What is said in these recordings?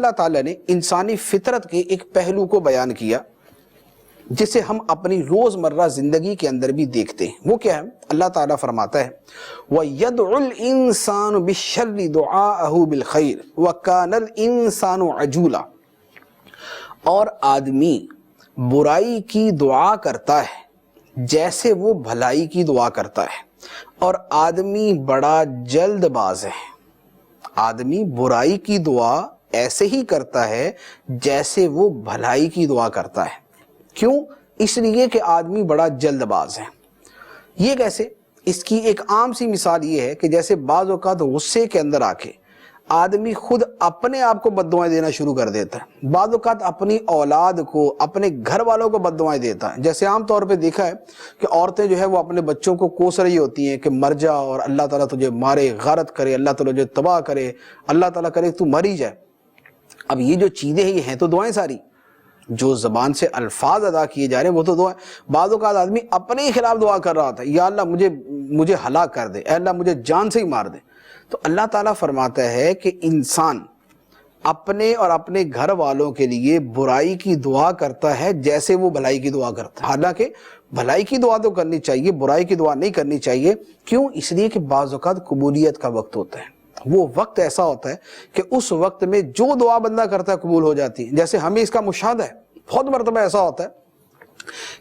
اللہ تعالیٰ نے انسانی فطرت کے ایک پہلو کو بیان کیا جسے ہم اپنی روزمرہ زندگی کے اندر بھی دیکھتے ہیں۔ وہ کیا ہے؟ اللہ تعالیٰ فرماتا ہے وَيَدْعُ الْإِنسَانُ بِالشَّرِّ دُعَاءَهُ بِالْخَيْرِ وَكَانَ الْإِنسَانُ عَجُولًا، اور آدمی برائی کی دعا کرتا ہے جیسے وہ بھلائی کی دعا کرتا ہے، اور آدمی بڑا جلد باز ہے۔ آدمی برائی کی دعا ایسے ہی کرتا ہے جیسے وہ بھلائی کی دعا کرتا ہے۔ کیوں؟ اس لیے کہ آدمی بڑا جلد باز ہے۔ یہ کیسے؟ اس کی ایک عام سی مثال یہ ہے کہ جیسے بعض اوقات غصے کے اندر آ کے آدمی خود اپنے آپ کو بد دعائیں دینا شروع کر دیتا ہے، بعض اوقات اپنی اولاد کو، اپنے گھر والوں کو بد دعائیں دیتا ہے۔ جیسے عام طور پہ دیکھا ہے کہ عورتیں جو ہے وہ اپنے بچوں کو کوس رہی ہوتی ہیں کہ مر جا اور اللہ تعالیٰ تجھے مارے، غارت کرے، اللہ تعالیٰ تجھے تباہ کرے، اللہ تعالیٰ کرے تو مر ہی جائے۔ اب یہ جو چیزیں ہیں یہ ہیں تو دعائیں ساری، جو زبان سے الفاظ ادا کیے جا رہے ہیں وہ تو دعائیں۔ بعض اوقات آدمی اپنے ہی خلاف دعا کر رہا تھا، یا اللہ مجھے ہلاک کر دے، اے اللہ مجھے جان سے ہی مار دے۔ تو اللہ تعالیٰ فرماتا ہے کہ انسان اپنے اور اپنے گھر والوں کے لیے برائی کی دعا کرتا ہے جیسے وہ بھلائی کی دعا کرتا ہے۔ حالانکہ بھلائی کی دعا تو کرنی چاہیے، برائی کی دعا نہیں کرنی چاہیے۔ کیوں؟ اس لیے کہ بعض اوقات قبولیت کا وقت ہوتا ہے، وہ وقت ایسا ہوتا ہے کہ اس وقت میں جو دعا بندہ کرتا ہے قبول ہو جاتی ہے۔ جیسے ہمیں اس کا مشاہدہ ہے، بہت مرتبہ ایسا ہوتا ہے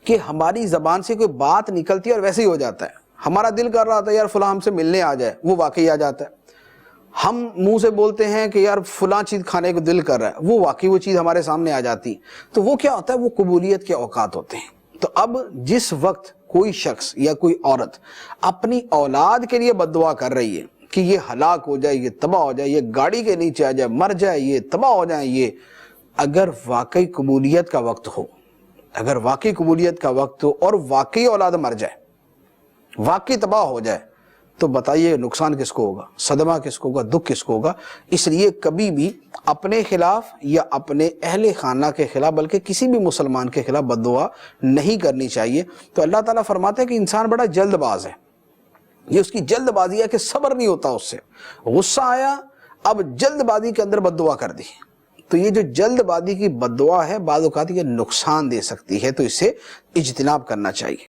کہ ہماری زبان سے کوئی بات نکلتی ہے اور ویسے ہی ہو جاتا ہے۔ ہمارا دل کر رہا تھا یار فلاں ہم سے ملنے آ جائے، وہ واقعی آ جاتا ہے۔ ہم منہ سے بولتے ہیں کہ یار فلاں چیز کھانے کو دل کر رہا ہے، وہ واقعی وہ چیز ہمارے سامنے آ جاتی ہے۔ تو وہ کیا ہوتا ہے؟ وہ قبولیت کے اوقات ہوتے ہیں۔ تو اب جس وقت کوئی شخص یا کوئی عورت اپنی اولاد کے لیے بد دعا کر رہی ہے کہ یہ ہلاک ہو جائے، یہ تباہ ہو جائے، یہ گاڑی کے نیچے آ جائے، مر جائے، یہ تباہ ہو جائے، یہ اگر واقعی قبولیت کا وقت ہو، اگر واقعی قبولیت کا وقت ہو اور واقعی اولاد مر جائے، واقعی تباہ ہو جائے، تو بتائیے نقصان کس کو ہوگا، صدمہ کس کو ہوگا، دکھ کس کو ہوگا۔ اس لیے کبھی بھی اپنے خلاف یا اپنے اہل خانہ کے خلاف، بلکہ کسی بھی مسلمان کے خلاف بد دعا نہیں کرنی چاہیے۔ تو اللہ تعالیٰ فرماتے ہیں کہ انسان بڑا جلد باز ہے، یہ اس کی جلد بازی ہے کہ صبر نہیں ہوتا اس سے۔ غصہ آیا، اب جلد بازی کے اندر بد دعا کر دی۔ تو یہ جو جلد بازی کی بد دعا ہے بعض اوقات یہ نقصان دے سکتی ہے، تو اس سے اجتناب کرنا چاہیے۔